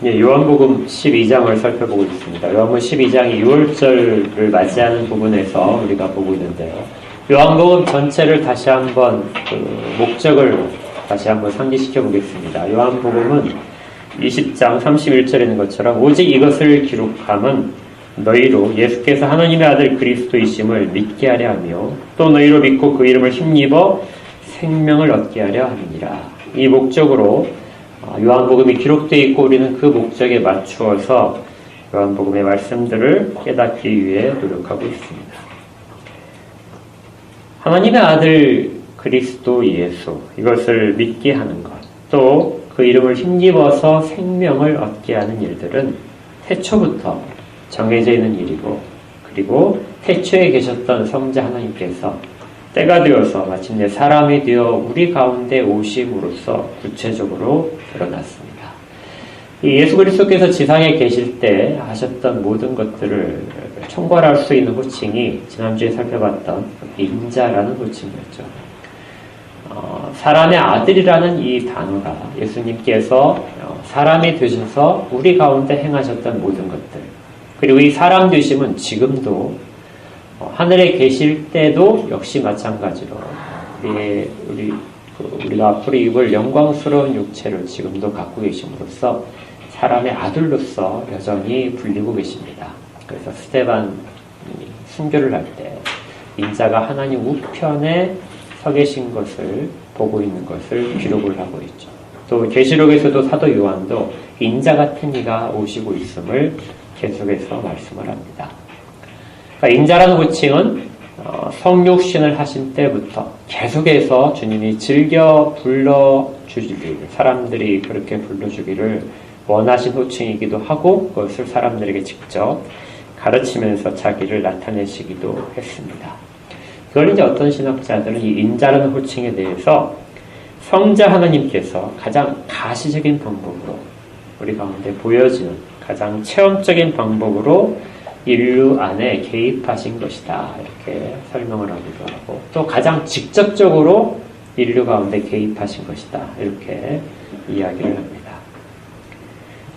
예, 요한복음 12장을 살펴보고 있습니다. 요한복음 12장이 6월절을 맞이하는 부분에서 우리가 보고 있는데요. 요한복음 전체를 다시 한번 목적을 다시 한번 상기시켜 보겠습니다. 요한복음은 20장 31절에 있는 것처럼 오직 이것을 기록함은 너희로 예수께서 하나님의 아들 그리스도이심을 믿게 하려 하며 또 너희로 믿고 그 이름을 힘입어 생명을 얻게 하려 함이니라. 이 목적으로 요한복음이 기록되어 있고 우리는 그 목적에 맞추어서 요한복음의 말씀들을 깨닫기 위해 노력하고 있습니다. 하나님의 아들 그리스도 예수, 이것을 믿게 하는 것, 또 그 이름을 힘입어서 생명을 얻게 하는 일들은 태초부터 정해져 있는 일이고, 그리고 태초에 계셨던 성자 하나님께서 때가 되어서 마침내 사람이 되어 우리 가운데 오심으로써 구체적으로 드러났습니다. 이 예수 그리스도께서 지상에 계실 때 하셨던 모든 것들을 총괄할 수 있는 호칭이 지난주에 살펴봤던 인자라는 호칭이었죠. 사람의 아들이라는 이 단어가 예수님께서 사람이 되셔서 우리 가운데 행하셨던 모든 것들, 그리고 이 사람 되심은 지금도 하늘에 계실 때도 역시 마찬가지로 우리가 앞으로 입을 영광스러운 육체를 지금도 갖고 계심으로써 사람의 아들로서 여전히 불리고 계십니다. 그래서 스데반이 순교를 할 때 인자가 하나님 우편에 서 계신 것을 보고 있는 것을 기록을 하고 있죠. 또 계시록에서도 사도 요한도 인자 같은 이가 오시고 있음을 계속해서 말씀을 합니다. 그러니까 인자라는 호칭은 성육신을 하신 때부터 계속해서 주님이 즐겨 불러주기를, 사람들이 그렇게 불러주기를 원하신 호칭이기도 하고 그것을 사람들에게 직접 가르치면서 자기를 나타내시기도 했습니다. 그걸 이제 어떤 신학자들은 이 인자라는 호칭에 대해서 성자 하나님께서 가장 가시적인 방법으로 우리 가운데 보여지는 가장 체험적인 방법으로 인류 안에 개입하신 것이다, 이렇게 설명을 하기도 하고, 또 가장 직접적으로 인류 가운데 개입하신 것이다, 이렇게 이야기를 합니다.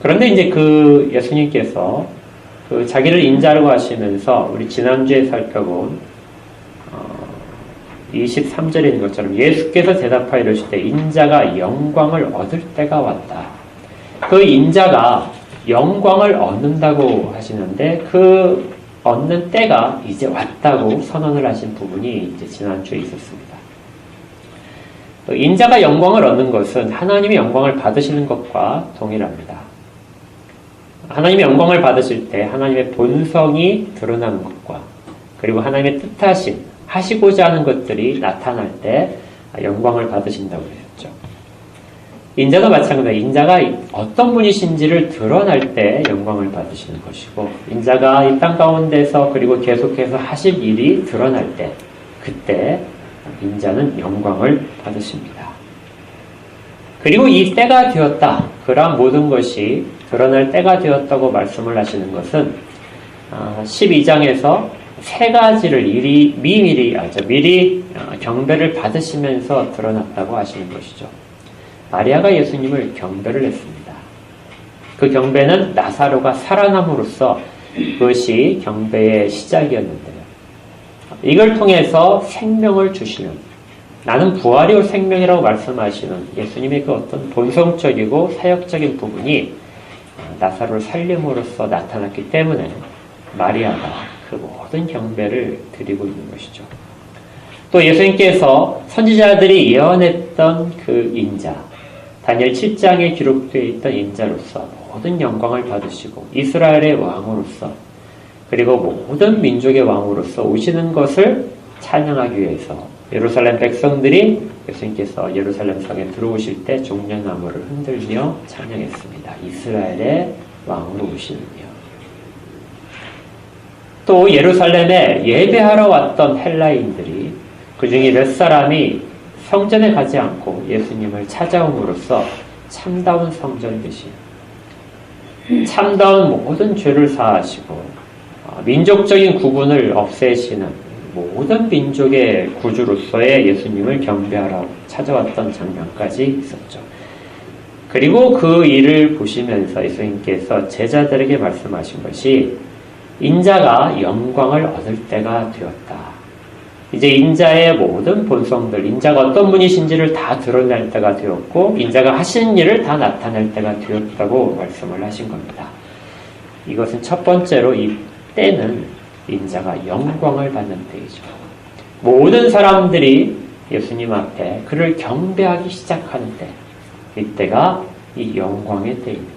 그런데 이제 그 예수님께서 자기를 인자라고 하시면서 우리 지난주에 살펴본 23절에 있는 것처럼 예수께서 대답하여 이르시되 인자가 영광을 얻을 때가 왔다. 그 인자가 영광을 얻는다고 하시는데 그 얻는 때가 이제 왔다고 선언을 하신 부분이 이제 지난주에 있었습니다. 인자가 영광을 얻는 것은 하나님의 영광을 받으시는 것과 동일합니다. 하나님의 영광을 받으실 때 하나님의 본성이 드러나는 것과, 그리고 하나님의 뜻하신 하시고자 하는 것들이 나타날 때 영광을 받으신다고 했죠. 인자도 마찬가지입니다. 인자가 어떤 분이신지를 드러날 때 영광을 받으시는 것이고, 인자가 이 땅 가운데서 그리고 계속해서 하실 일이 드러날 때, 그때 인자는 영광을 받으십니다. 그리고 이 때가 되었다, 그러한 모든 것이 드러날 때가 되었다고 말씀을 하시는 것은 12장에서 세 가지를 미리 경배를 받으시면서 드러났다고 하시는 것이죠. 마리아가 예수님을 경배를 했습니다. 그 경배는 나사로가 살아남으로써 그것이 경배의 시작이었는데요. 이걸 통해서 생명을 주시는, 나는 부활이 올 생명이라고 말씀하시는 예수님의 그 어떤 본성적이고 사역적인 부분이 나사로를 살림으로써 나타났기 때문에 마리아가 그 모든 경배를 드리고 있는 것이죠. 또 예수님께서 선지자들이 예언했던 그 인자, 다니엘 7장에 기록되어 있던 인자로서 모든 영광을 받으시고 이스라엘의 왕으로서, 그리고 모든 민족의 왕으로서 오시는 것을 찬양하기 위해서 예루살렘 백성들이 예수님께서 예루살렘 성에 들어오실 때 종려나무를 흔들며 찬양했습니다. 이스라엘의 왕으로 오시는요. 또 예루살렘에 예배하러 왔던 헬라인들이 그 중에 몇 사람이 성전에 가지 않고 예수님을 찾아옴으로써 참다운 성전 되신, 참다운 모든 죄를 사하시고 민족적인 구분을 없애시는 모든 민족의 구주로서의 예수님을 경배하러 찾아왔던 장면까지 있었죠. 그리고 그 일을 보시면서 예수님께서 제자들에게 말씀하신 것이 인자가 영광을 얻을 때가 되었다. 이제 인자의 모든 본성들, 인자가 어떤 분이신지를 다 드러낼 때가 되었고 인자가 하시는 일을 다 나타낼 때가 되었다고 말씀을 하신 겁니다. 이것은 첫 번째로 이 때는 인자가 영광을 받는 때이죠. 모든 사람들이 예수님 앞에 그를 경배하기 시작하는 때, 이때가 이 영광의 때입니다.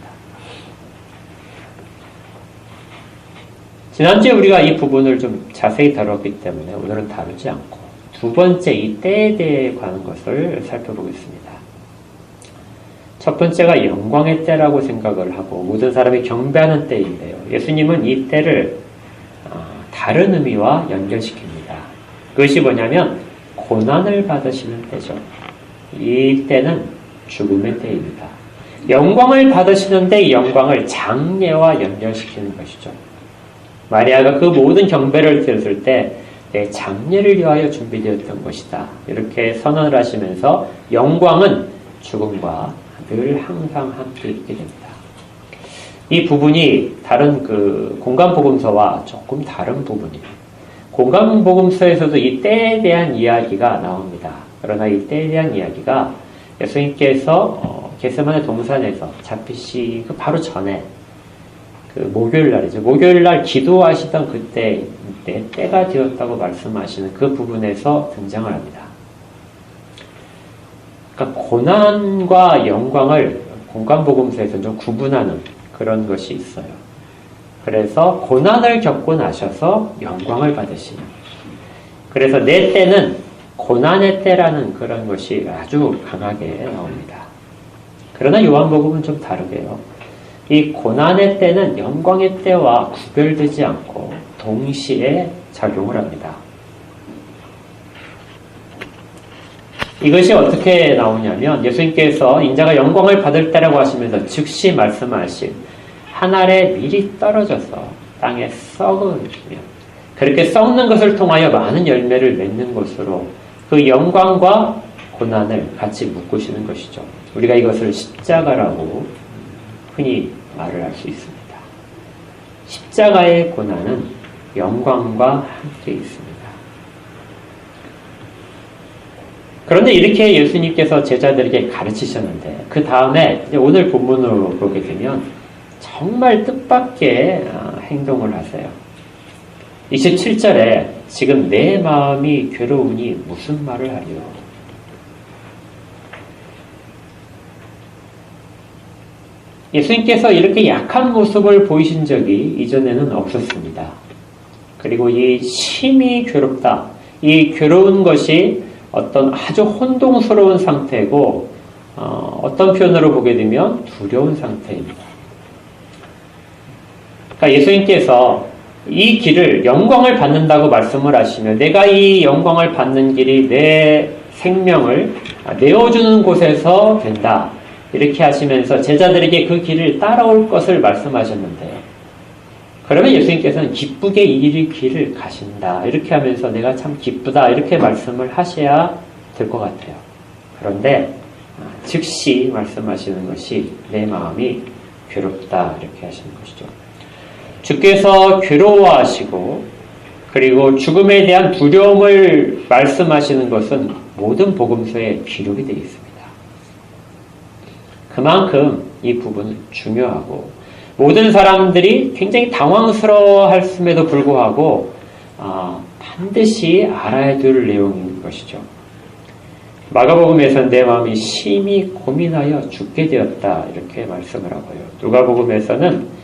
지난주에 우리가 이 부분을 좀 자세히 다뤘기 때문에 오늘은 다루지 않고 두 번째 이 때에 대해 관한 것을 살펴보겠습니다. 첫 번째가 영광의 때라고 생각을 하고 모든 사람이 경배하는 때인데요. 예수님은 이 때를 다른 의미와 연결시킵니다. 그것이 뭐냐면 고난을 받으시는 때죠. 이 때는 죽음의 때입니다. 영광을 받으시는데 이 영광을 장례와 연결시키는 것이죠. 마리아가 그 모든 경배를 드렸을 때 내 장례를 위하여 준비되었던 것이다. 이렇게 선언을 하시면서 영광은 죽음과 늘 항상 함께 있게 됩니다. 이 부분이 다른 공간복음서와 조금 다른 부분이에요. 공간복음서에서도 이 때에 대한 이야기가 나옵니다. 그러나 이 때에 대한 이야기가 예수님께서 겟세마네 동산에서 잡히시기 바로 전에 목요일 날이죠. 목요일 날 기도하시던 그때 내 때가 되었다고 말씀하시는 그 부분에서 등장을 합니다. 그러니까 고난과 영광을 공간복음서에서 좀 구분하는 그런 것이 있어요. 그래서 고난을 겪고 나셔서 영광을 받으시는. 그래서 내 때는 고난의 때라는 그런 것이 아주 강하게 나옵니다. 그러나 요한복음은 좀 다르게요. 이 고난의 때는 영광의 때와 구별되지 않고 동시에 작용을 합니다. 이것이 어떻게 나오냐면 예수님께서 인자가 영광을 받을 때라고 하시면서 즉시 말씀하신 한 알에 밀이 떨어져서 땅에 썩으면 그렇게 썩는 것을 통하여 많은 열매를 맺는 것으로 그 영광과 고난을 같이 묶으시는 것이죠. 우리가 이것을 십자가라고 흔히 말을 할 수 있습니다. 십자가의 고난은 영광과 함께 있습니다. 그런데 이렇게 예수님께서 제자들에게 가르치셨는데 그 다음에 오늘 본문으로 보게 되면 정말 뜻밖의 행동을 하세요. 27절에 지금 내 마음이 괴로우니 무슨 말을 하리요? 예수님께서 이렇게 약한 모습을 보이신 적이 이전에는 없었습니다. 그리고 이 심히 괴롭다. 이 괴로운 것이 어떤 아주 혼동스러운 상태고 어떤 표현으로 보게 되면 두려운 상태입니다. 그러니까 예수님께서 이 길을 영광을 받는다고 말씀을 하시며 내가 이 영광을 받는 길이 내 생명을 내어주는 곳에서 된다. 이렇게 하시면서 제자들에게 그 길을 따라올 것을 말씀하셨는데요. 그러면 예수님께서는 기쁘게 이 길을 가신다. 이렇게 하면서 내가 참 기쁘다. 이렇게 말씀을 하셔야 될 것 같아요. 그런데 즉시 말씀하시는 것이 내 마음이 괴롭다. 이렇게 하시는 것이죠. 주께서 괴로워하시고 그리고 죽음에 대한 두려움을 말씀하시는 것은 모든 복음서에 기록이 되어 있습니다. 그만큼 이 부분은 중요하고 모든 사람들이 굉장히 당황스러워했음에도 불구하고 반드시 알아야 될 내용인 것이죠. 마가복음에서는 내 마음이 심히 고민하여 죽게 되었다 이렇게 말씀을 하고요. 누가복음에서는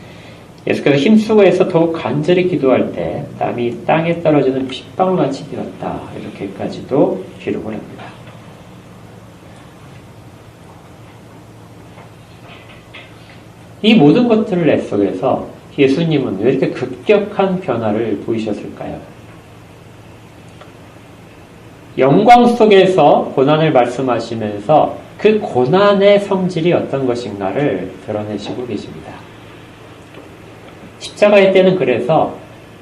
예수께서 힘쓰고 해서 더욱 간절히 기도할 때 땀이 땅에 떨어지는 빗방울같이 되었다 이렇게까지도 기록을 합니다. 이 모든 것들을 속에서 예수님은 왜 이렇게 급격한 변화를 보이셨을까요? 영광 속에서 고난을 말씀하시면서 그 고난의 성질이 어떤 것인가를 드러내시고 계십니다. 십자가의 때는 그래서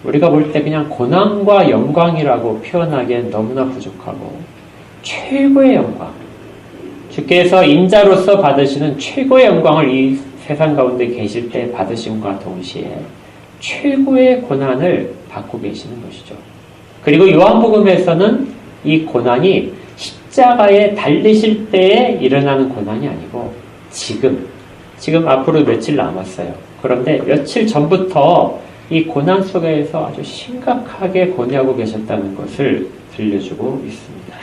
우리가 볼 때 그냥 고난과 영광이라고 표현하기엔 너무나 부족하고 최고의 영광, 주께서 인자로서 받으시는 최고의 영광을 이 세상 가운데 계실 때 받으심과 동시에 최고의 고난을 받고 계시는 것이죠. 그리고 요한복음에서는 이 고난이 십자가에 달리실 때에 일어나는 고난이 아니고 지금 앞으로 며칠 남았어요. 그런데 며칠 전부터 이 고난 속에서 아주 심각하게 고뇌하고 계셨다는 것을 들려주고 있습니다.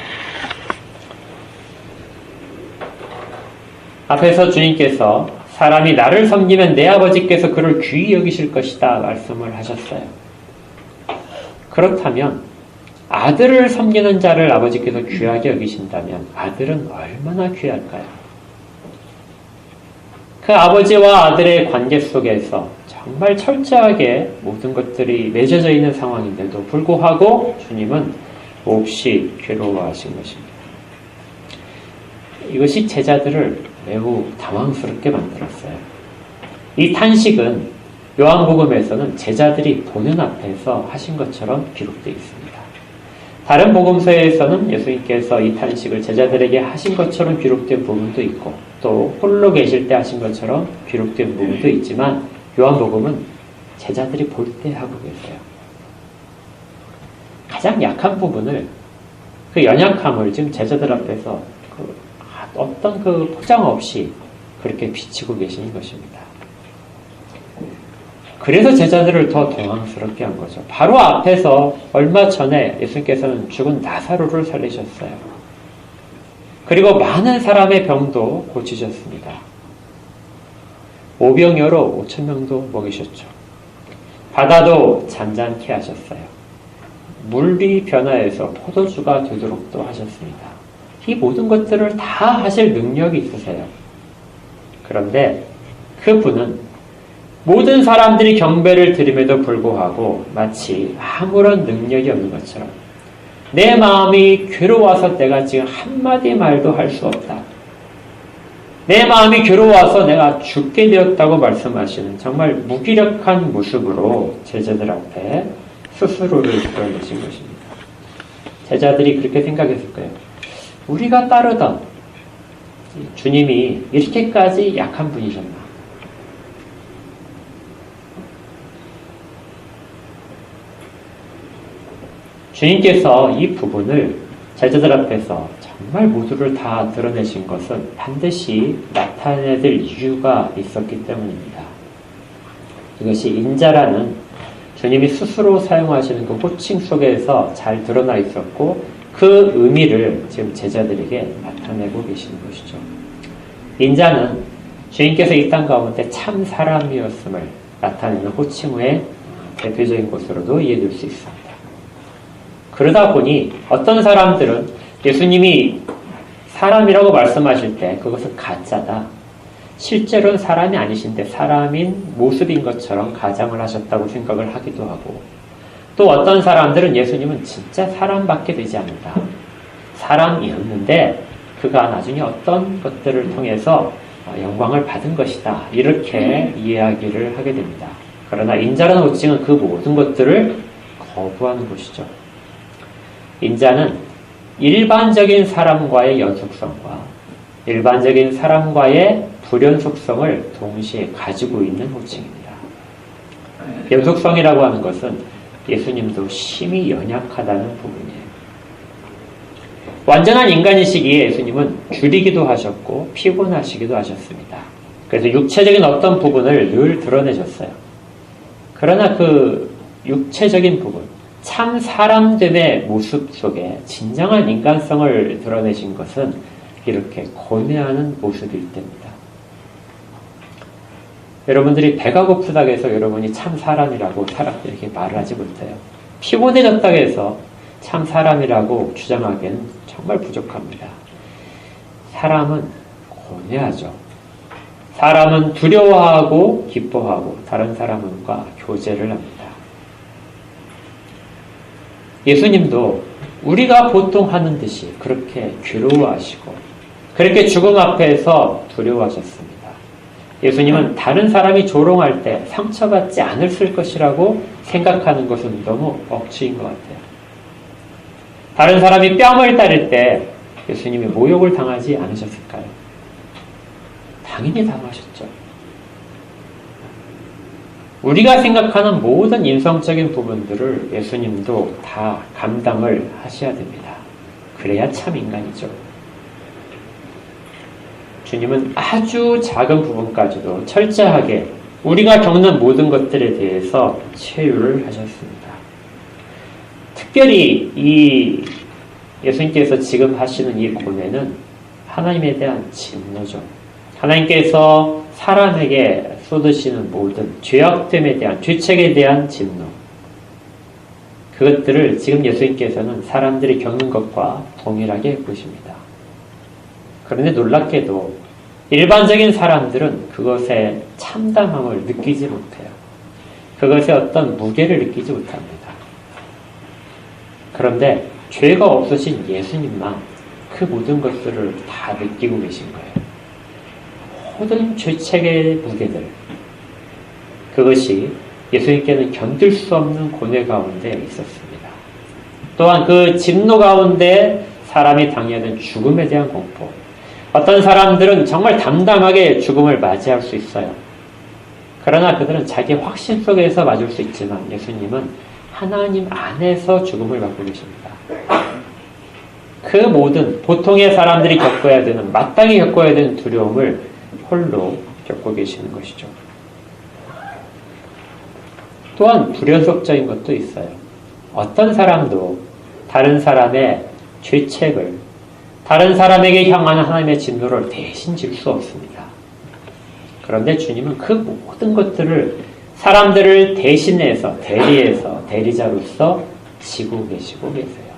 앞에서 주님께서 사람이 나를 섬기면 내 아버지께서 그를 귀히 여기실 것이다 말씀을 하셨어요. 그렇다면 아들을 섬기는 자를 아버지께서 귀하게 여기신다면 아들은 얼마나 귀할까요? 그 아버지와 아들의 관계 속에서 정말 철저하게 모든 것들이 맺어져 있는 상황인데도 불구하고 주님은 몹시 괴로워하신 것입니다. 이것이 제자들을 매우 당황스럽게 만들었어요. 이 탄식은 요한복음에서는 제자들이 보는 앞에서 하신 것처럼 기록되어 있습니다. 다른 복음서에서는 예수님께서 이 탄식을 제자들에게 하신 것처럼 기록된 부분도 있고 또 홀로 계실 때 하신 것처럼 기록된 부분도 있지만 요한복음은 제자들이 볼 때 하고 계세요. 가장 약한 부분을 그 연약함을 지금 제자들 앞에서 어떤 그 포장 없이 그렇게 비치고 계시는 것입니다. 그래서 제자들을 더 당황스럽게 한 거죠. 바로 앞에서 얼마 전에 예수님께서는 죽은 나사로를 살리셨어요. 그리고 많은 사람의 병도 고치셨습니다. 오병이어로 5,000명도 먹이셨죠. 바다도 잔잔케 하셨어요. 물이 변화해서 포도주가 되도록도 하셨습니다. 이 모든 것들을 다 하실 능력이 있으세요. 그런데 그분은 모든 사람들이 경배를 드림에도 불구하고 마치 아무런 능력이 없는 것처럼 내 마음이 괴로워서 내가 지금 한마디 말도 할 수 없다. 내 마음이 괴로워서 내가 죽게 되었다고 말씀하시는 정말 무기력한 모습으로 제자들 앞에 스스로를 드러내신 것입니다. 제자들이 그렇게 생각했을 거예요. 우리가 따르던 주님이 이렇게까지 약한 분이셨나? 주님께서 이 부분을 제자들 앞에서 정말 모두를 다 드러내신 것은 반드시 나타내야 될 이유가 있었기 때문입니다. 이것이 인자라는 주님이 스스로 사용하시는 그 호칭 속에서 잘 드러나 있었고 그 의미를 지금 제자들에게 나타내고 계시는 것이죠. 인자는 주님께서 이 땅 가운데 참 사람이었음을 나타내는 호칭의 대표적인 것으로도 이해될 수 있습니다. 그러다 보니 어떤 사람들은 예수님이 사람이라고 말씀하실 때 그것은 가짜다. 실제로는 사람이 아니신데 사람인 모습인 것처럼 가장을 하셨다고 생각을 하기도 하고 또 어떤 사람들은 예수님은 진짜 사람밖에 되지 않는다. 사람이었는데 그가 나중에 어떤 것들을 통해서 영광을 받은 것이다. 이렇게 이야기를 하게 됩니다. 그러나 인자라는 호칭은 그 모든 것들을 거부하는 것이죠. 인자는 일반적인 사람과의 연속성과 일반적인 사람과의 불연속성을 동시에 가지고 있는 호칭입니다. 연속성이라고 하는 것은 예수님도 심히 연약하다는 부분이에요. 완전한 인간이시기에 예수님은 줄이기도 하셨고 피곤하시기도 하셨습니다. 그래서 육체적인 어떤 부분을 늘 드러내셨어요. 그러나 그 육체적인 부분, 참 사람됨의 모습 속에 진정한 인간성을 드러내신 것은 이렇게 고뇌하는 모습일 때입니다. 여러분들이 배가 고프다고 해서 여러분이 참 사람이라고 사람들에게 말을 하지 못해요. 피곤해졌다고 해서 참 사람이라고 주장하기에는 정말 부족합니다. 사람은 고뇌하죠. 사람은 두려워하고 기뻐하고 다른 사람과 교제를 합니다. 예수님도 우리가 보통 하는 듯이 그렇게 괴로워하시고 그렇게 죽음 앞에서 두려워하셨습니다. 예수님은 다른 사람이 조롱할 때 상처받지 않을 것이라고 생각하는 것은 너무 억지인 것 같아요. 다른 사람이 뺨을 때릴 때 예수님이 모욕을 당하지 않으셨을까요? 당연히 당하셨죠. 우리가 생각하는 모든 인성적인 부분들을 예수님도 다 감당을 하셔야 됩니다. 그래야 참 인간이죠. 주님은 아주 작은 부분까지도 철저하게 우리가 겪는 모든 것들에 대해서 체유를 하셨습니다. 특별히 이 예수님께서 지금 하시는 이 고뇌는 하나님에 대한 진노죠. 하나님께서 사람에게 쏟으시는 모든 죄악됨에 대한, 죄책에 대한 진노. 그것들을 지금 예수님께서는 사람들이 겪는 것과 동일하게 보십니다. 그런데 놀랍게도 일반적인 사람들은 그것의 참담함을 느끼지 못해요. 그것의 어떤 무게를 느끼지 못합니다. 그런데 죄가 없으신 예수님만 그 모든 것들을 다 느끼고 계신 거예요. 모든 죄책의 무게들, 그것이 예수님께는 견딜 수 없는 고뇌 가운데 있었습니다. 또한 그 진노 가운데 사람이 당해야 하는 죽음에 대한 공포. 어떤 사람들은 정말 담담하게 죽음을 맞이할 수 있어요. 그러나 그들은 자기 확신 속에서 맞을 수 있지만 예수님은 하나님 안에서 죽음을 받고 계십니다. 그 모든 보통의 사람들이 겪어야 되는, 마땅히 겪어야 되는 두려움을 홀로 겪고 계시는 것이죠. 또한 불연속적인 것도 있어요. 어떤 사람도 다른 사람의 죄책을, 다른 사람에게 향하는 하나님의 진노를 대신 질 수 없습니다. 그런데 주님은 그 모든 것들을 사람들을 대신해서, 대리해서, 대리자로서 지고 계시고 계세요.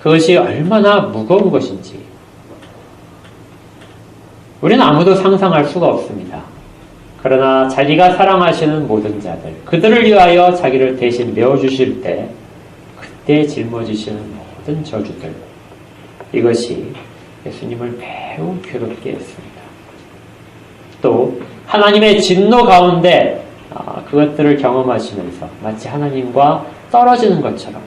그것이 얼마나 무거운 것인지 우리는 아무도 상상할 수가 없습니다. 그러나 자기가 사랑하시는 모든 자들, 그들을 위하여 자기를 대신 메어주실 때 그때 짊어지시는 모든 저주들, 이것이 예수님을 매우 괴롭게 했습니다. 또 하나님의 진노 가운데 그것들을 경험하시면서 마치 하나님과 떨어지는 것처럼,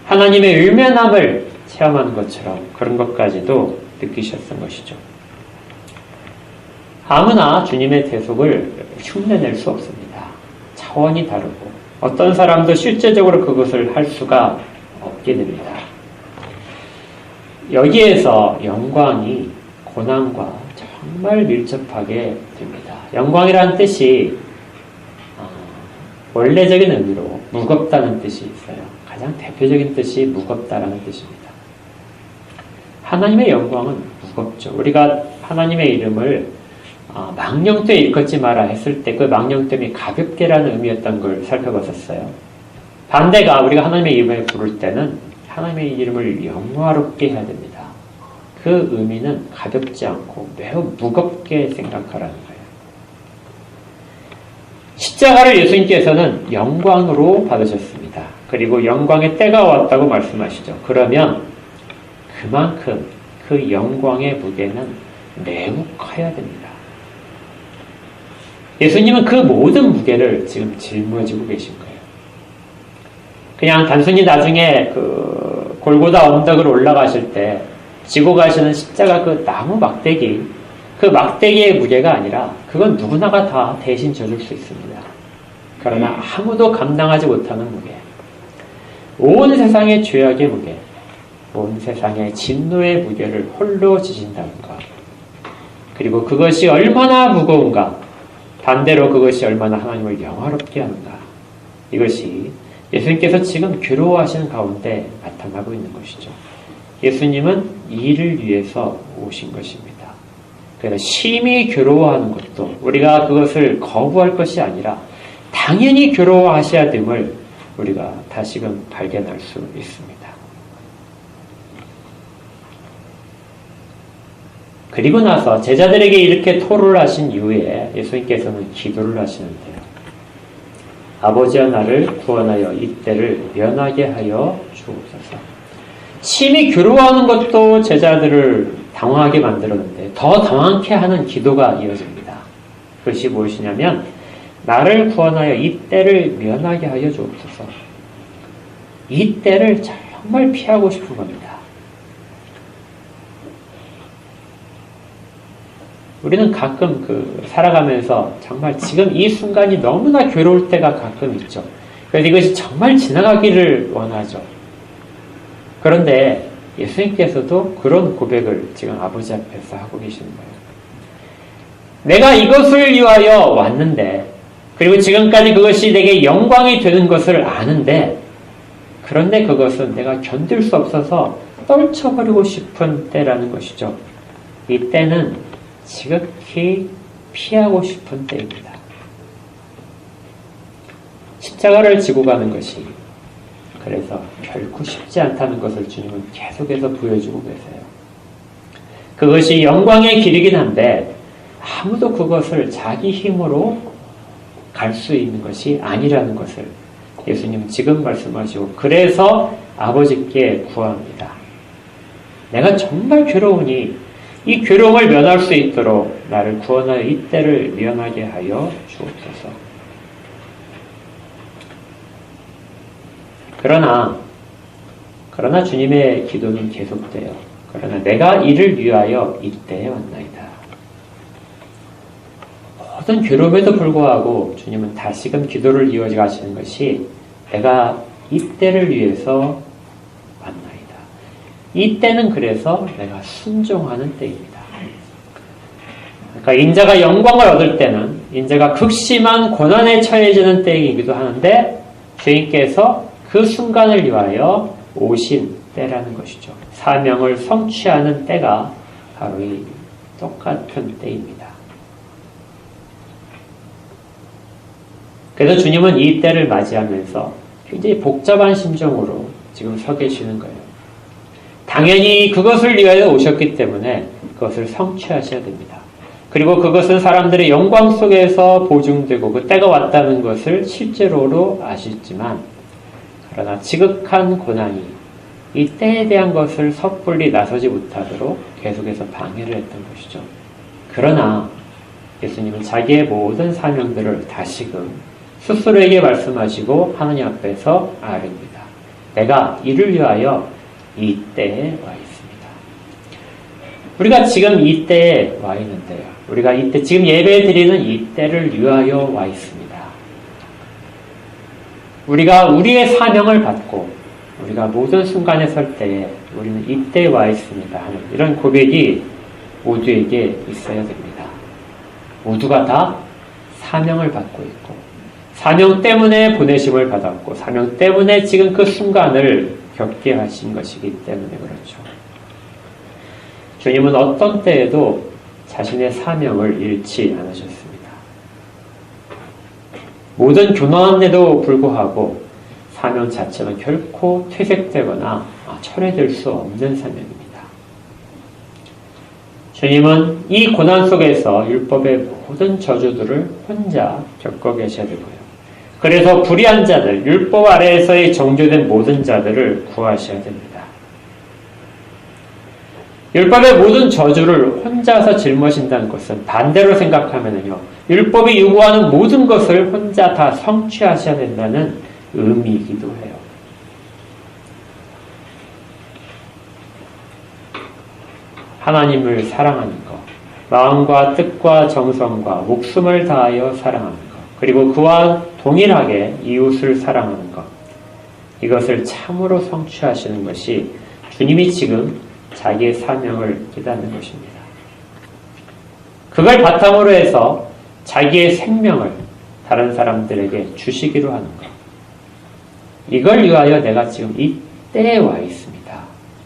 하나님의 외면함을 체험하는 것처럼 그런 것까지도 느끼셨던 것이죠. 아무나 주님의 대속을 흉내낼 수 없습니다. 차원이 다르고 어떤 사람도 실제적으로 그것을 할 수가 없게 됩니다. 여기에서 영광이 고난과 정말 밀접하게 됩니다. 영광이라는 뜻이 원래적인 의미로 무겁다는 뜻이 있어요. 가장 대표적인 뜻이 무겁다라는 뜻입니다. 하나님의 영광은 무겁죠. 우리가 하나님의 이름을 망령되이 일컫지 마라 했을 때 그 망령됨이 가볍게라는 의미였던 걸 살펴봤었어요. 반대가 우리가 하나님의 이름을 부를 때는 하나님의 이름을 영화롭게 해야 됩니다. 그 의미는 가볍지 않고 매우 무겁게 생각하라는 거예요. 십자가를 예수님께서는 영광으로 받으셨습니다. 그리고 영광의 때가 왔다고 말씀하시죠. 그러면 그만큼 그 영광의 무게는 매우 커야 됩니다. 예수님은 그 모든 무게를 지금 짊어지고 계신 거예요. 그냥 단순히 나중에 그 골고다 언덕을 올라가실 때 지고 가시는 십자가 그 나무 막대기, 그 막대기의 무게가 아니라 그건 누구나가 다 대신 져줄 수 있습니다. 그러나 아무도 감당하지 못하는 무게, 온 세상의 죄악의 무게, 온 세상의 진노의 무게를 홀로 지신다는 것, 그리고 그것이 얼마나 무거운가, 반대로 그것이 얼마나 하나님을 영화롭게 하는가, 이것이 예수님께서 지금 괴로워하시는 가운데 나타나고 있는 것이죠. 예수님은 이를 위해서 오신 것입니다. 그래서 심히 괴로워하는 것도 우리가 그것을 거부할 것이 아니라 당연히 괴로워하셔야 됨을 우리가 다시금 발견할 수 있습니다. 그리고 나서 제자들에게 이렇게 토로를 하신 이후에 예수님께서는 기도를 하시는데요. 아버지여 나를 구원하여 이때를 면하게 하여 주옵소서. 심히 괴로워하는 것도 제자들을 당황하게 만들었는데 더 당황케 하는 기도가 이어집니다. 그것이 무엇이냐면 나를 구원하여 이때를 면하게 하여 주옵소서. 이때를 정말 피하고 싶은 겁니다. 우리는 가끔 살아가면서 정말 지금 이 순간이 너무나 괴로울 때가 가끔 있죠. 그래서 이것이 정말 지나가기를 원하죠. 그런데 예수님께서도 그런 고백을 지금 아버지 앞에서 하고 계시는 거예요. 내가 이것을 위하여 왔는데, 그리고 지금까지 그것이 내게 영광이 되는 것을 아는데, 그런데 그것은 내가 견딜 수 없어서 떨쳐버리고 싶은 때라는 것이죠. 이 때는 지극히 피하고 싶은 때입니다. 십자가를 지고 가는 것이 그래서 결코 쉽지 않다는 것을 주님은 계속해서 보여주고 계세요. 그것이 영광의 길이긴 한데 아무도 그것을 자기 힘으로 갈 수 있는 것이 아니라는 것을 예수님은 지금 말씀하시고, 그래서 아버지께 구합니다. 내가 정말 괴로우니 이 괴로움을 면할 수 있도록 나를 구원하여 이 때를 면하게 하여 주옵소서. 그러나 주님의 기도는 계속돼요. 그러나 내가 이를 위하여 이때에 왔나이다. 모든 괴로움에도 불구하고 주님은 다시금 기도를 이어져 가시는 것이 내가 이때를 위해서 왔나이다. 이때는 그래서 내가 순종하는 때입니다. 그러니까 인자가 영광을 얻을 때는 인자가 극심한 고난에 처해지는 때이기도 하는데 주님께서 그 순간을 위하여 오신 때라는 것이죠. 사명을 성취하는 때가 바로 이 똑같은 때입니다. 그래서 주님은 이 때를 맞이하면서 굉장히 복잡한 심정으로 지금 서 계시는 거예요. 당연히 그것을 위하여 오셨기 때문에 그것을 성취하셔야 됩니다. 그리고 그것은 사람들의 영광 속에서 보증되고 그 때가 왔다는 것을 실제로도 아시지만, 그러나 지극한 고난이 이 때에 대한 것을 섣불리 나서지 못하도록 계속해서 방해를 했던 것이죠. 그러나 예수님은 자기의 모든 사명들을 다시금 스스로에게 말씀하시고 하느님 앞에서 아뢰입니다. 내가 이를 위하여 이 때에 와 있습니다. 우리가 지금 이 때에 와 있는데요. 우리가 이때 지금 예배 드리는 이 때를 위하여 와 있습니다. 우리가 우리의 사명을 받고 우리가 모든 순간에 설 때에 우리는 이때에 와 있습니다 하는 이런 고백이 모두에게 있어야 됩니다. 모두가 다 사명을 받고 있고 사명 때문에 보내심을 받았고 사명 때문에 지금 그 순간을 겪게 하신 것이기 때문에 그렇죠. 주님은 어떤 때에도 자신의 사명을 잃지 않으셨습니다. 모든 교만함에도 불구하고 사명 자체는 결코 퇴색되거나 철회될 수 없는 사명입니다. 주님은 이 고난 속에서 율법의 모든 저주들을 혼자 겪어 계셔야 되고요. 그래서 불의한 자들, 율법 아래에서의 정죄된 모든 자들을 구하셔야 됩니다. 율법의 모든 저주를 혼자서 짊어진다는 것은 반대로 생각하면요, 율법이 요구하는 모든 것을 혼자 다 성취하셔야 된다는 의미이기도 해요. 하나님을 사랑하는 것, 마음과 뜻과 정성과 목숨을 다하여 사랑하는 것, 그리고 그와 동일하게 이웃을 사랑하는 것, 이것을 참으로 성취하시는 것이 주님이 지금 자기의 사명을 깨닫는 것입니다. 그걸 바탕으로 해서 자기의 생명을 다른 사람들에게 주시기로 하는 것, 이걸 위하여 내가 지금 이 때에 와 있습니다.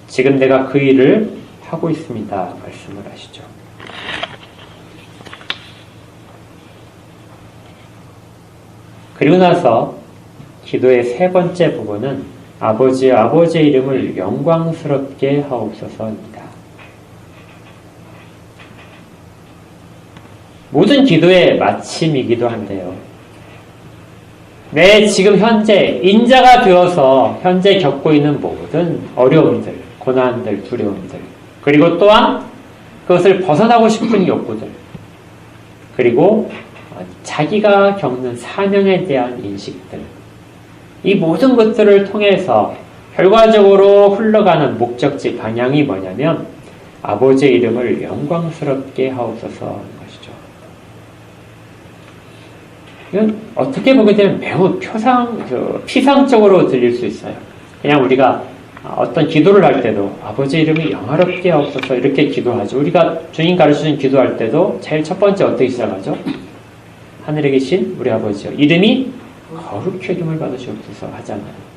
지금 내가 그 일을 하고 있습니다. 말씀을 하시죠. 그리고 나서 기도의 세 번째 부분은 아버지의 이름을 영광스럽게 하옵소서입니다. 모든 기도의 마침이기도 한데요. 내 지금 현재 인자가 되어서 현재 겪고 있는 모든 어려움들, 고난들, 두려움들, 그리고 또한 그것을 벗어나고 싶은 욕구들, 그리고 자기가 겪는 사명에 대한 인식들, 이 모든 것들을 통해서 결과적으로 흘러가는 목적지 방향이 뭐냐면 아버지의 이름을 영광스럽게 하옵소서 하는 것이죠. 이건 어떻게 보게 되면 매우 피상적으로 들릴 수 있어요. 그냥 우리가 어떤 기도를 할 때도 아버지 이름이 영화롭게 하옵소서 이렇게 기도하죠. 우리가 주님 가르치신 기도할 때도 제일 첫 번째 어떻게 시작하죠? 하늘에 계신 우리 아버지요, 이름이 거룩히 여김을 받으시옵소서 하잖아요.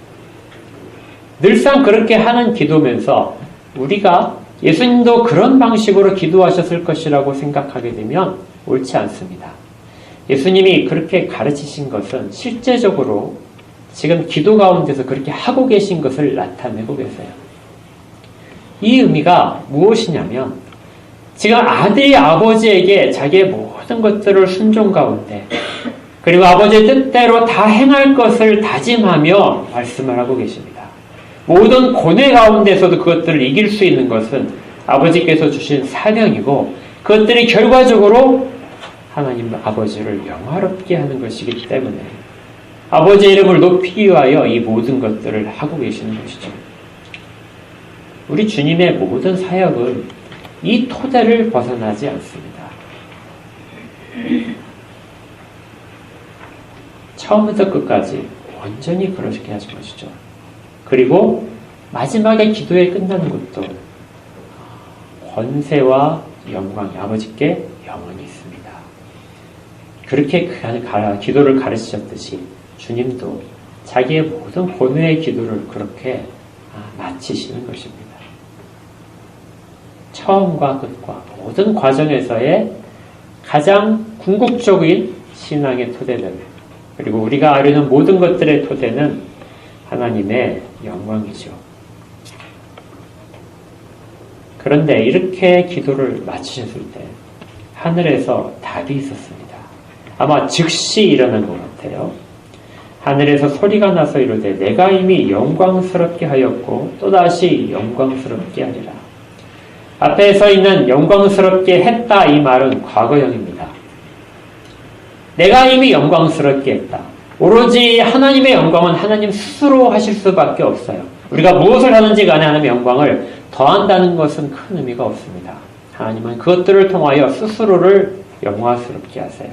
늘상 그렇게 하는 기도면서 우리가 예수님도 그런 방식으로 기도하셨을 것이라고 생각하게 되면 옳지 않습니다. 예수님이 그렇게 가르치신 것은 실제적으로 지금 기도 가운데서 그렇게 하고 계신 것을 나타내고 계세요. 이 의미가 무엇이냐면 지금 아들이 아버지에게 자기의 모든 것들을 순종 가운데 그리고 아버지의 뜻대로 다 행할 것을 다짐하며 말씀을 하고 계십니다. 모든 고뇌 가운데서도 그것들을 이길 수 있는 것은 아버지께서 주신 사명이고 그것들이 결과적으로 하나님 아버지를 영화롭게 하는 것이기 때문에 아버지의 이름을 높이기 위하여 이 모든 것들을 하고 계시는 것이죠. 우리 주님의 모든 사역은 이 토대를 벗어나지 않습니다. 처음부터 끝까지 온전히 그렇게 하신 것이죠. 그리고 마지막에 기도에 끝나는 것도 권세와 영광이 아버지께 영원히 있습니다. 그렇게 기도를 가르치셨듯이 주님도 자기의 모든 고뇌의 기도를 그렇게 마치시는 것입니다. 처음과 끝과 모든 과정에서의 가장 궁극적인 신앙의 토대들, 그리고 우리가 아뢰는 모든 것들의 토대는 하나님의 영광이죠. 그런데 이렇게 기도를 마치셨을 때 하늘에서 답이 있었습니다. 아마 즉시 일어난 것 같아요. 하늘에서 소리가 나서 이르되 내가 이미 영광스럽게 하였고 또다시 영광스럽게 하리라. 앞에 서 있는 영광스럽게 했다 이 말은 과거형입니다. 내가 이미 영광스럽게 했다. 오로지 하나님의 영광은 하나님 스스로 하실 수밖에 없어요. 우리가 무엇을 하는지 간에 하나님의 영광을 더한다는 것은 큰 의미가 없습니다. 하나님은 그것들을 통하여 스스로를 영화스럽게 하세요.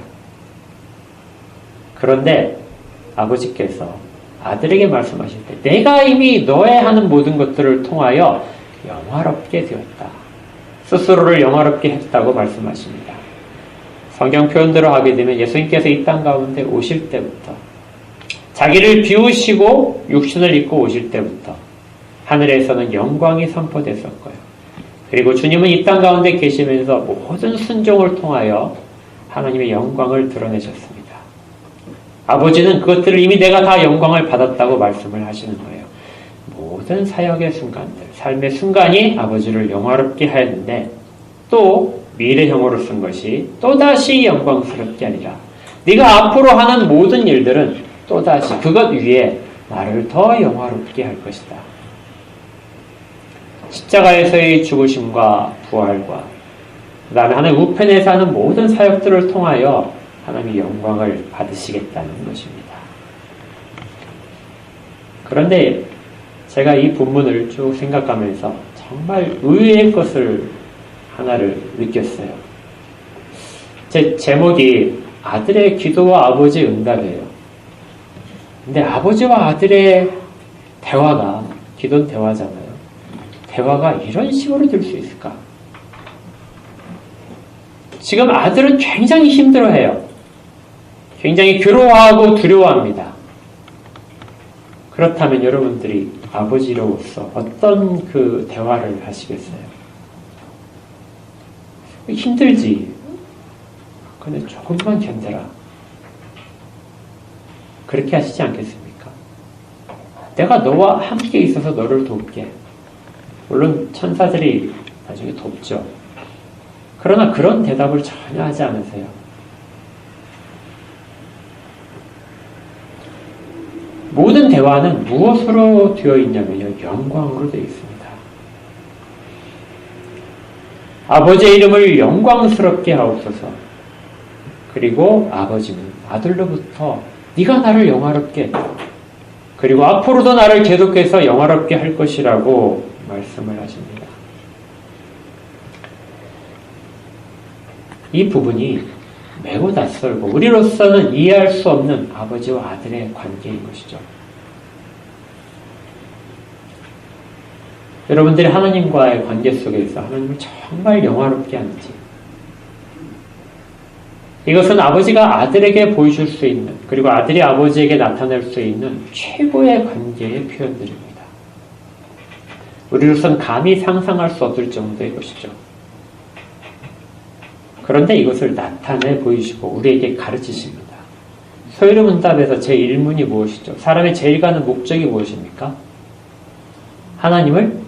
그런데 아버지께서 아들에게 말씀하실 때 내가 이미 너의 하는 모든 것들을 통하여 영화롭게 되었다. 스스로를 영화롭게 했다고 말씀하십니다. 성경 표현대로 하게 되면 예수님께서 이 땅 가운데 오실 때부터 자기를 비우시고 육신을 입고 오실 때부터 하늘에서는 영광이 선포됐었고요. 그리고 주님은 이 땅 가운데 계시면서 모든 순종을 통하여 하나님의 영광을 드러내셨습니다. 아버지는 그것들을 이미 내가 다 영광을 받았다고 말씀을 하시는 거예요. 모든 사역의 순간들, 삶의 순간이 아버지를 영화롭게 하였는데 또 미래형으로 쓴 것이 또다시 영광스럽게 하리라. 네가 앞으로 하는 모든 일들은 또다시 그것 위에 나를 더 영화롭게 할 것이다. 십자가에서의 죽으심과 부활과 그 다음에 하나님 우편에서 하는 모든 사역들을 통하여 하나님의 영광을 받으시겠다는 것입니다. 그런데 제가 이 본문을 쭉 생각하면서 정말 의외의 것을 하나를 느꼈어요. 제 제목이 아들의 기도와 아버지의 응답이에요. 근데 아버지와 아들의 대화가, 기도는 대화잖아요. 대화가 이런 식으로 될 수 있을까? 지금 아들은 굉장히 힘들어해요. 굉장히 괴로워하고 두려워합니다. 그렇다면 여러분들이 아버지로서 어떤 그 대화를 하시겠어요? 힘들지. 근데 조금만 견뎌라. 그렇게 하시지 않겠습니까? 내가 너와 함께 있어서 너를 돕게. 물론 천사들이 나중에 돕죠. 그러나 그런 대답을 전혀 하지 않으세요. 모든 대화는 무엇으로 되어 있냐면요. 영광으로 되어 있습니다. 아버지의 이름을 영광스럽게 하옵소서. 그리고 아버지는 아들로부터 네가 나를 영화롭게 했다. 그리고 앞으로도 나를 계속해서 영화롭게 할 것이라고 말씀을 하십니다. 이 부분이 매우 낯설고 우리로서는 이해할 수 없는 아버지와 아들의 관계인 것이죠. 여러분들이 하나님과의 관계 속에서 하나님을 정말 영화롭게 하는지, 이것은 아버지가 아들에게 보여줄 수 있는, 그리고 아들이 아버지에게 나타낼 수 있는 최고의 관계의 표현들입니다. 우리로서는 감히 상상할 수 없을 정도의 것이죠. 그런데 이것을 나타내 보이시고 우리에게 가르치십니다. 소요문답에서 제1문이 무엇이죠? 사람의 제일 가는 목적이 무엇입니까? 하나님을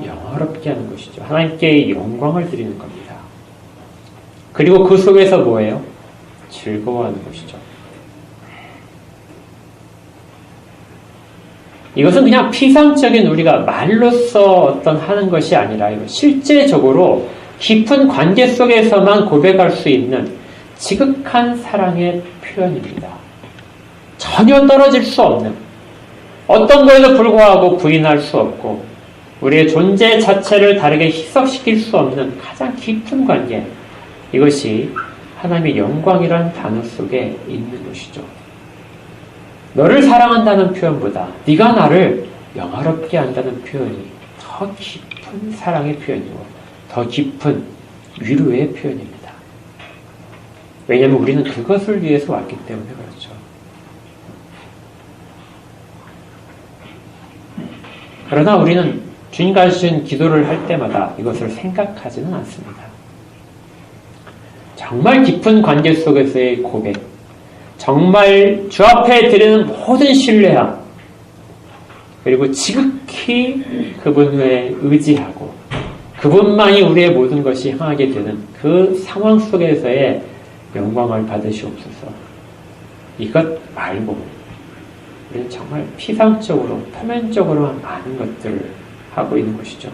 영화롭게 하는 것이죠. 하나님께 영광을 드리는 겁니다. 그리고 그 속에서 뭐예요? 즐거워하는 것이죠. 이것은 그냥 피상적인 우리가 말로써 어떤 하는 것이 아니라 실제적으로 깊은 관계 속에서만 고백할 수 있는 지극한 사랑의 표현입니다. 전혀 떨어질 수 없는, 어떤 거에도 불구하고 부인할 수 없고 우리의 존재 자체를 다르게 희석시킬 수 없는 가장 깊은 관계, 이것이 하나님의 영광이라는 단어 속에 있는 것이죠. 너를 사랑한다는 표현보다 네가 나를 영화롭게 한다는 표현이 더 깊은 사랑의 표현이고 더 깊은 위로의 표현입니다. 왜냐하면 우리는 그것을 위해서 왔기 때문에 그렇죠. 그러나 우리는 주님과 주신 기도를 할 때마다 이것을 생각하지는 않습니다. 정말 깊은 관계 속에서의 고백, 정말 주 앞에 드리는 모든 신뢰함, 그리고 지극히 그분에 의지하고 그분만이 우리의 모든 것이 향하게 되는 그 상황 속에서의 영광을 받으시옵소서. 이것 말고 우리는 정말 피상적으로, 표면적으로만 많은 것들을 하고 있는 것이죠.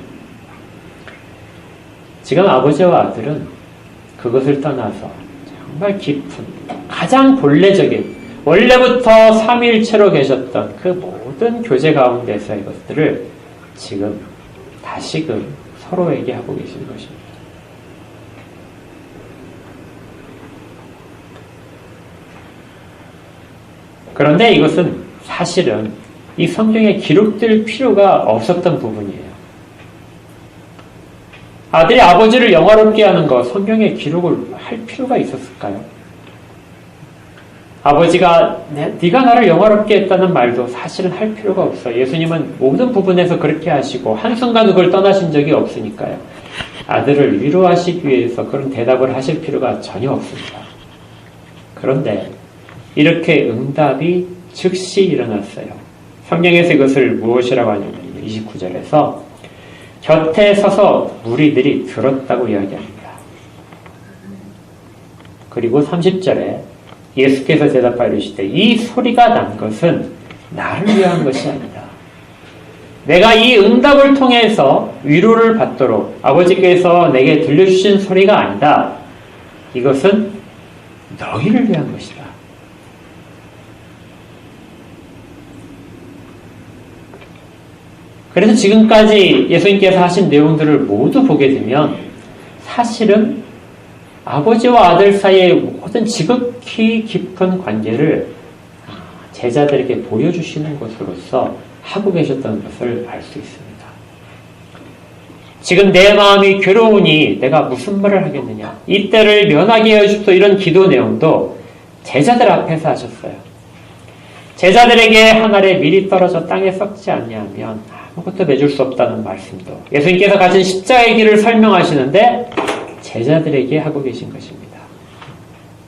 지금 아버지와 아들은 그것을 떠나서 정말 깊은, 가장 본래적인, 원래부터 삼위일체로 계셨던 그 모든 교제 가운데서의 것들을 지금 다시금 서로에게 하고 계신 것입니다. 그런데 이것은 사실은 이 성경에 기록될 필요가 없었던 부분이에요. 아들이 아버지를 영화롭게 하는 것, 성경에 기록을 할 필요가 있었을까요? 아버지가 네가 나를 영화롭게 했다는 말도 사실은 할 필요가 없어요. 예수님은 모든 부분에서 그렇게 하시고 한순간 그걸 떠나신 적이 없으니까요. 아들을 위로하시기 위해서 그런 대답을 하실 필요가 전혀 없습니다. 그런데 이렇게 응답이 즉시 일어났어요. 성경에서 이것을 무엇이라고 하냐면 29절에서 곁에 서서 무리들이 들었다고 이야기합니다. 그리고 30절에 예수께서 대답하여 이르시되 이 소리가 난 것은 나를 위한 것이 아니다. 내가 이 응답을 통해서 위로를 받도록 아버지께서 내게 들려주신 소리가 아니다. 이것은 너희를 위한 것이다. 그래서 지금까지 예수님께서 하신 내용들을 모두 보게 되면 사실은 아버지와 아들 사이의 모든 지극히 깊은 관계를 제자들에게 보여주시는 것으로서 하고 계셨다는 것을 알 수 있습니다. 지금 내 마음이 괴로우니 내가 무슨 말을 하겠느냐. 이 때를 면하게 해주소서. 이런 기도 내용도 제자들 앞에서 하셨어요. 제자들에게 한 알에 밀이 떨어져 땅에 썩지 않냐면 아무것도 맺을 수 없다는 말씀도 예수님께서 가진 십자가의 길을 설명하시는데 제자들에게 하고 계신 것입니다.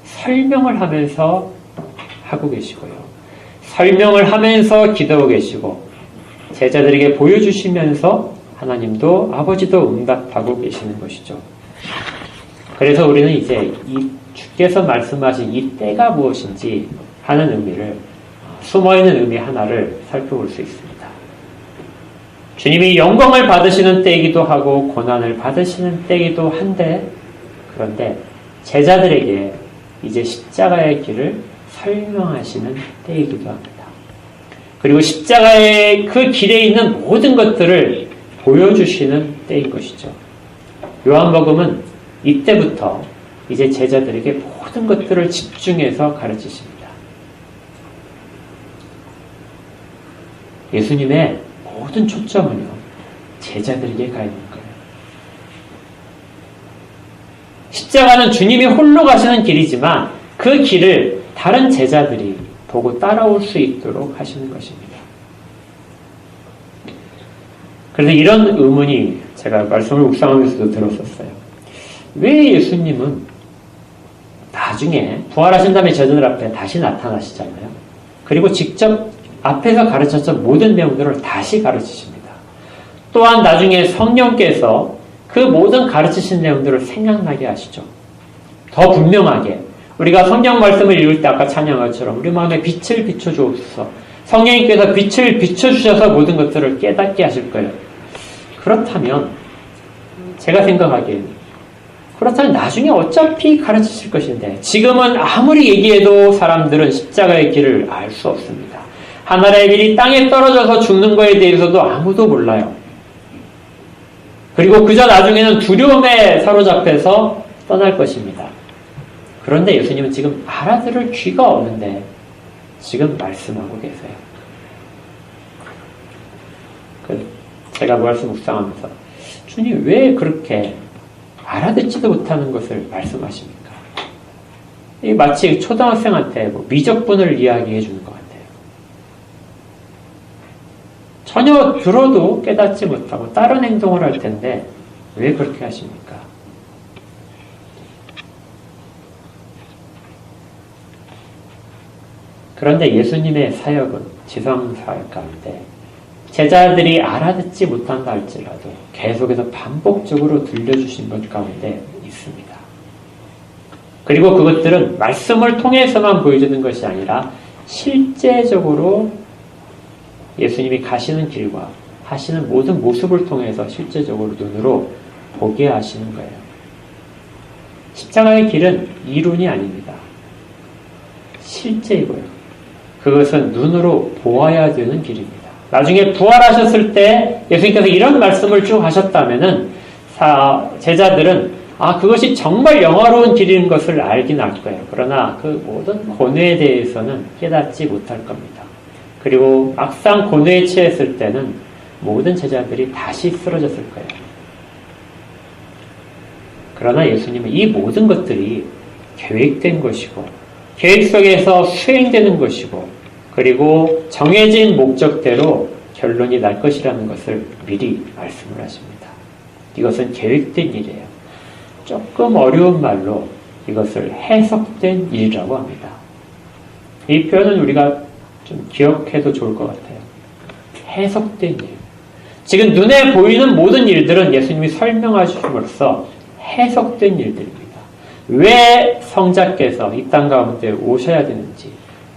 설명을 하면서 하고 계시고요. 설명을 하면서 기도하고 계시고 제자들에게 보여주시면서 하나님도 아버지도 응답하고 계시는 것이죠. 그래서 우리는 이제 이 주께서 말씀하신 이 때가 무엇인지 하는 의미를, 숨어있는 의미 하나를 살펴볼 수 있습니다. 주님이 영광을 받으시는 때이기도 하고 고난을 받으시는 때이기도 한데, 그런데 제자들에게 이제 십자가의 길을 설명하시는 때이기도 합니다. 그리고 십자가의 그 길에 있는 모든 것들을 보여주시는 때인 것이죠. 요한복음은 이때부터 이제 제자들에게 모든 것들을 집중해서 가르치십니다. 예수님의 모든 초점은요, 제자들에게 가 있는 거예요. 십자가는 주님이 홀로 가시는 길이지만 그 길을 다른 제자들이 보고 따라올 수 있도록 하시는 것입니다. 그래서 이런 의문이 제가 말씀을 묵상하면서도 들었었어요. 왜 예수님은 나중에 부활하신 다음에 제자들 앞에 다시 나타나시잖아요. 그리고 직접 앞에서 가르쳤던 모든 내용들을 다시 가르치십니다. 또한 나중에 성령께서 그 모든 가르치신 내용들을 생각나게 하시죠. 더 분명하게 우리가 성경 말씀을 읽을 때 아까 찬양한 것처럼 우리 마음에 빛을 비춰주옵소서. 성령님께서 빛을 비춰주셔서 모든 것들을 깨닫게 하실 거예요. 그렇다면 제가 생각하기에는 그렇다면 나중에 어차피 가르치실 것인데 지금은 아무리 얘기해도 사람들은 십자가의 길을 알 수 없습니다. 하나의 길이 땅에 떨어져서 죽는 거에 대해서도 아무도 몰라요. 그리고 그저 나중에는 두려움에 사로잡혀서 떠날 것입니다. 그런데 예수님은 지금 알아들을 귀가 없는데 지금 말씀하고 계세요. 제가 말씀 묵상하면서 주님 왜 그렇게 알아듣지도 못하는 것을 말씀하십니까? 이 마치 초등학생한테 미적분을 이야기해 주는 것 같아요. 전혀 들어도 깨닫지 못하고 다른 행동을 할 텐데 왜 그렇게 하십니까? 그런데 예수님의 사역은 지상 사역 가운데 제자들이 알아듣지 못한다 할지라도 계속해서 반복적으로 들려주신 것 가운데 있습니다. 그리고 그것들은 말씀을 통해서만 보여주는 것이 아니라 실제적으로 예수님이 가시는 길과 하시는 모든 모습을 통해서 실제적으로 눈으로 보게 하시는 거예요. 십자가의 길은 이론이 아닙니다. 실제이고요. 그것은 눈으로 보아야 되는 길입니다. 나중에 부활하셨을 때 예수님께서 이런 말씀을 쭉 하셨다면은 제자들은 그것이 정말 영화로운 길인 것을 알긴 알 거예요. 그러나 그 모든 고뇌에 대해서는 깨닫지 못할 겁니다. 그리고 막상 고뇌에 취했을 때는 모든 제자들이 다시 쓰러졌을 거예요. 그러나 예수님은 이 모든 것들이 계획된 것이고 계획 속에서 수행되는 것이고 그리고 정해진 목적대로 결론이 날 것이라는 것을 미리 말씀을 하십니다. 이것은 계획된 일이에요. 조금 어려운 말로 이것을 해석된 일이라고 합니다. 이 표현은 우리가 좀 기억해도 좋을 것 같아요. 해석된 일. 지금 눈에 보이는 모든 일들은 예수님이 설명하심으로써 해석된 일들입니다. 왜 성자께서 이 땅 가운데 오셔야 되는지,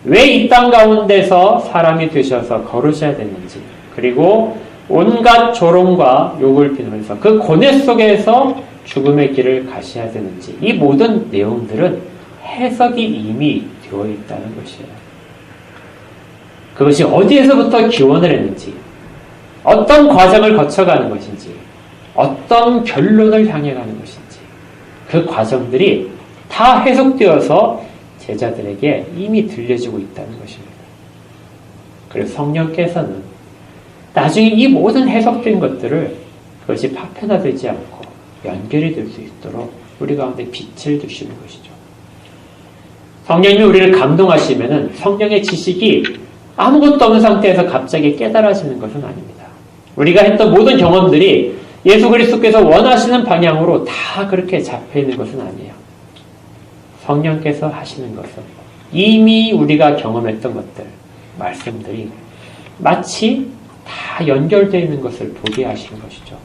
왜 이 땅 가운데서 사람이 되셔서 걸으셔야 되는지, 그리고 온갖 조롱과 욕을 피우면서 그 고뇌 속에서 죽음의 길을 가셔야 되는지, 이 모든 내용들은 해석이 이미 되어 있다는 것이에요. 그것이 어디에서부터 기원을 했는지, 어떤 과정을 거쳐가는 것인지, 어떤 결론을 향해 가는 것인지, 그 과정들이 다 해석되어서 제자들에게 이미 들려지고 있다는 것입니다. 그래서 성령께서는 나중에 이 모든 해석된 것들을 그것이 파편화되지 않고 연결이 될 수 있도록 우리 가운데 빛을 주시는 것이죠. 성령님이 우리를 감동하시면은 성령의 지식이 아무것도 없는 상태에서 갑자기 깨달아지는 것은 아닙니다. 우리가 했던 모든 경험들이 예수 그리스도께서 원하시는 방향으로 다 그렇게 잡혀 있는 것은 아니에요. 성령께서 하시는 것은 이미 우리가 경험했던 것들, 말씀들이 마치 다 연결되어 있는 것을 보게 하시는 것이죠.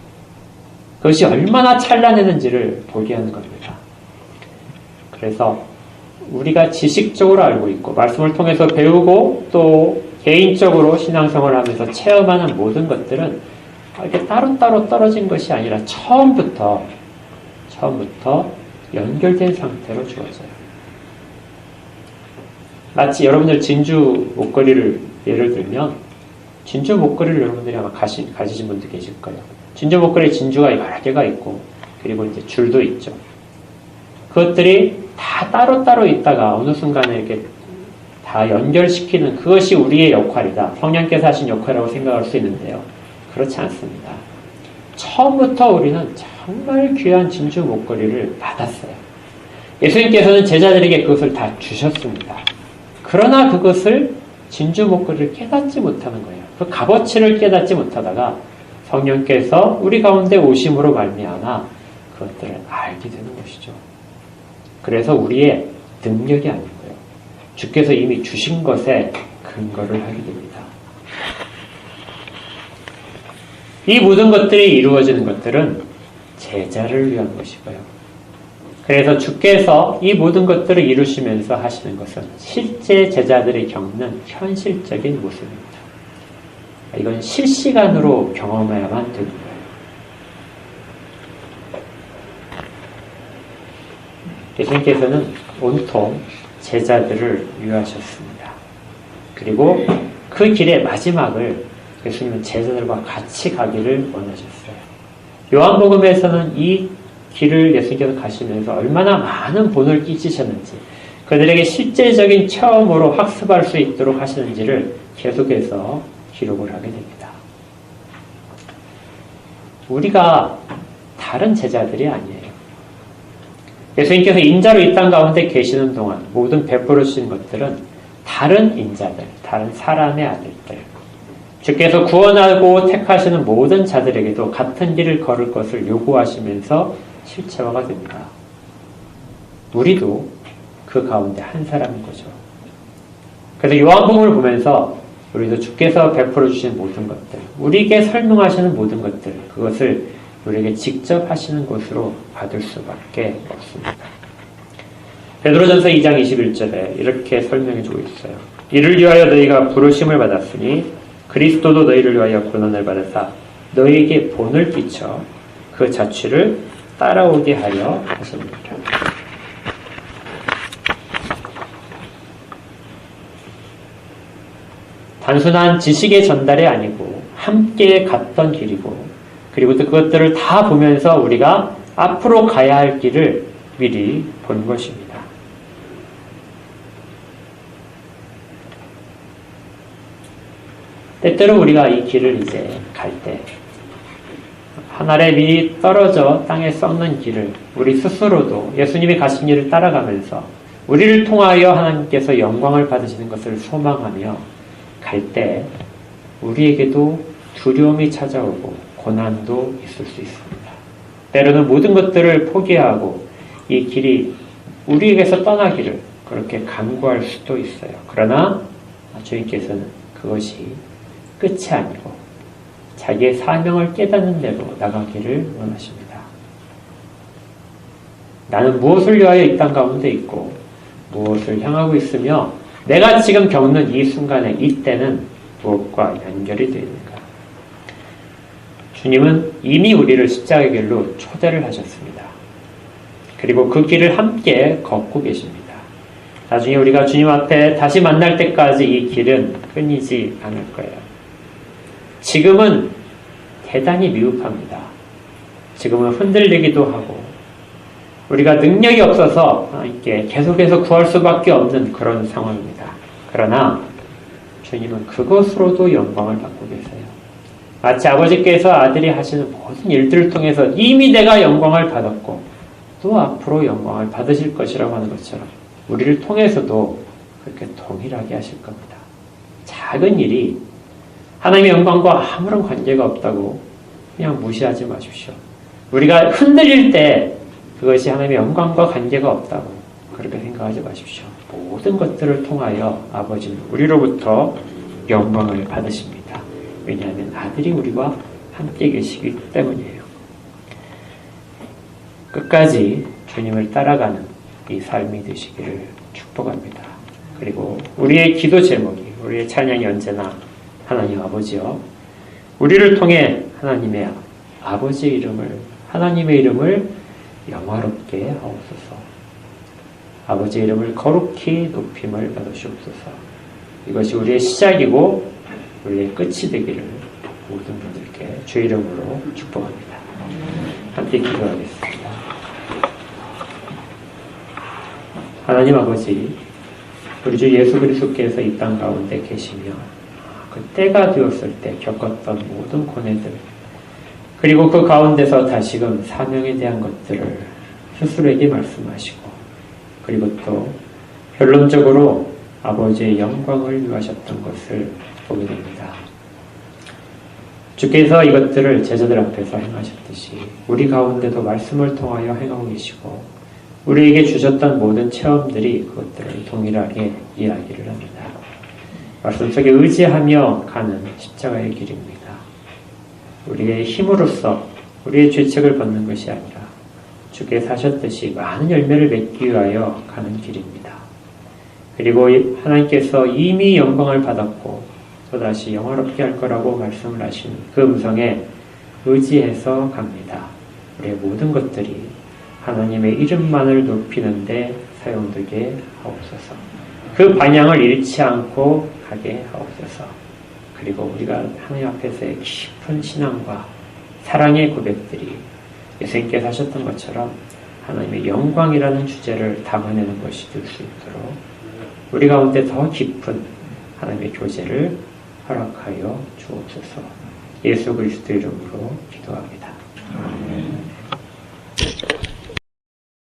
그것이 얼마나 찬란했는지를 보게 하는 겁니다. 그래서 우리가 지식적으로 알고 있고 말씀을 통해서 배우고 또 개인적으로 신앙생활을 하면서 체험하는 모든 것들은 이렇게 따로따로 떨어진 것이 아니라 처음부터 연결된 상태로 주어져요. 마치 여러분들 진주 목걸이를 예를 들면 진주 목걸이를 여러분들이 아마 가지신 분도 계실 거예요. 진주 목걸이에 진주가 여러 개가 있고 그리고 이제 줄도 있죠. 그것들이 다 따로따로 있다가 어느 순간에 이렇게 다 연결시키는 그것이 우리의 역할이다. 성령께서 하신 역할이라고 생각할 수 있는데요. 그렇지 않습니다. 처음부터 우리는 정말 귀한 진주 목걸이를 받았어요. 예수님께서는 제자들에게 그것을 다 주셨습니다. 그러나 그것을 진주 목걸이를 깨닫지 못하는 거예요. 그 값어치를 깨닫지 못하다가 성령께서 우리 가운데 오심으로 말미암아 그것들을 알게 되는 것이죠. 그래서 우리의 능력이 아니고요. 주께서 이미 주신 것에 근거를 하게 됩니다. 이 모든 것들이 이루어지는 것들은 제자를 위한 것이고요. 그래서 주께서 이 모든 것들을 이루시면서 하시는 것은 실제 제자들이 겪는 현실적인 모습입니다. 이건 실시간으로 경험해야만 되는 거예요. 예수님께서는 온통 제자들을 위하셨습니다. 그리고 그 길의 마지막을 예수님은 제자들과 같이 가기를 원하셨어요. 요한복음에서는 이 길을 예수님께서 가시면서 얼마나 많은 본을 끼치셨는지, 그들에게 실제적인 체험으로 학습할 수 있도록 하시는지를 계속해서 기록을 하게 됩니다. 우리가 다른 제자들이 아니에요. 예수님께서 인자로 이 땅 가운데 계시는 동안 모든 베풀어 주신 것들은 다른 인자들, 다른 사람의 아들들, 주께서 구원하고 택하시는 모든 자들에게도 같은 길을 걸을 것을 요구하시면서 실체화가 됩니다. 우리도 그 가운데 한 사람인 거죠. 그래서 요한복음을 보면서 우리도 주께서 베풀어 주신 모든 것들, 우리에게 설명하시는 모든 것들, 그것을 우리에게 직접 하시는 것으로 받을 수밖에 없습니다. 베드로전서 2장 21절에 이렇게 설명해 주고 있어요. 이를 위하여 너희가 부르심을 받았으니 그리스도도 너희를 위하여 고난을 받으사 너희에게 본을 끼쳐 그 자취를 따라오게 하려 하십니다. 단순한 지식의 전달이 아니고 함께 갔던 길이고, 그리고 또 그것들을 다 보면서 우리가 앞으로 가야 할 길을 미리 본 것입니다. 때때로 우리가 이 길을 이제 갈 때 한 알에 미리 떨어져 땅에 썩는 길을 우리 스스로도 예수님이 가신 길을 따라가면서 우리를 통하여 하나님께서 영광을 받으시는 것을 소망하며 갈 때 우리에게도 두려움이 찾아오고 고난도 있을 수 있습니다. 때로는 모든 것들을 포기하고 이 길이 우리에게서 떠나기를 그렇게 간구할 수도 있어요. 그러나 주님께서는 그것이 끝이 아니고 자기의 사명을 깨닫는 대로 나가기를 원하십니다. 나는 무엇을 위하여 이 땅 가운데 있고 무엇을 향하고 있으며 내가 지금 겪는 이 순간에 이때는 무엇과 연결이 되어 있는가? 주님은 이미 우리를 십자가의 길로 초대를 하셨습니다. 그리고 그 길을 함께 걷고 계십니다. 나중에 우리가 주님 앞에 다시 만날 때까지 이 길은 끊이지 않을 거예요. 지금은 대단히 미흡합니다. 지금은 흔들리기도 하고 우리가 능력이 없어서 이렇게 계속해서 구할 수밖에 없는 그런 상황입니다. 그러나 주님은 그것으로도 영광을 받고 계세요. 마치 아버지께서 아들이 하시는 모든 일들을 통해서 이미 내가 영광을 받았고 또 앞으로 영광을 받으실 것이라고 하는 것처럼 우리를 통해서도 그렇게 동일하게 하실 겁니다. 작은 일이 하나님의 영광과 아무런 관계가 없다고 그냥 무시하지 마십시오. 우리가 흔들릴 때 그것이 하나님의 영광과 관계가 없다고 그렇게 생각하지 마십시오. 모든 것들을 통하여 아버지는 우리로부터 영광을 받으십니다. 왜냐하면 아들이 우리와 함께 계시기 때문이에요. 끝까지 주님을 따라가는 이 삶이 되시기를 축복합니다. 그리고 우리의 기도 제목이, 우리의 찬양이 언제나 하나님 아버지여, 우리를 통해 하나님의 아버지의 이름을, 하나님의 이름을 영화롭게 하옵소서. 아버지의 이름을 거룩히 높임을 받으시옵소서. 이것이 우리의 시작이고 우리의 끝이 되기를 모든 분들께 주의 이름으로 축복합니다. 함께 기도하겠습니다. 하나님 아버지, 우리 주 예수 그리스도께서 이 땅 가운데 계시며 그 때가 되었을 때 겪었던 모든 고뇌들, 그리고 그 가운데서 다시금 사명에 대한 것들을 스스로에게 말씀하시고, 그리고 또 결론적으로 아버지의 영광을 위하셨던 것을 보게 됩니다. 주께서 이것들을 제자들 앞에서 행하셨듯이 우리 가운데도 말씀을 통하여 행하고 계시고, 우리에게 주셨던 모든 체험들이 그것들을 동일하게 이야기를 합니다. 말씀 속에 의지하며 가는 십자가의 길입니다. 우리의 힘으로써 우리의 죄책을 벗는 것이 아니라 주께서 하셨듯이 많은 열매를 맺기 위하여 가는 길입니다. 그리고 하나님께서 이미 영광을 받았고 또다시 영화롭게 할 거라고 말씀을 하신 그 음성에 의지해서 갑니다. 우리의 모든 것들이 하나님의 이름만을 높이는 데 사용되게 하옵소서. 그 방향을 잃지 않고 가게 하옵소서. 그리고 우리가 하나님 앞에서의 깊은 신앙과 사랑의 고백들이 예수님께서 하셨던 것처럼 하나님의 영광이라는 주제를 담아내는 것이 될 수 있도록 우리 가운데 더 깊은 하나님의 교제를 허락하여 주옵소서. 예수 그리스도 이름으로 기도합니다.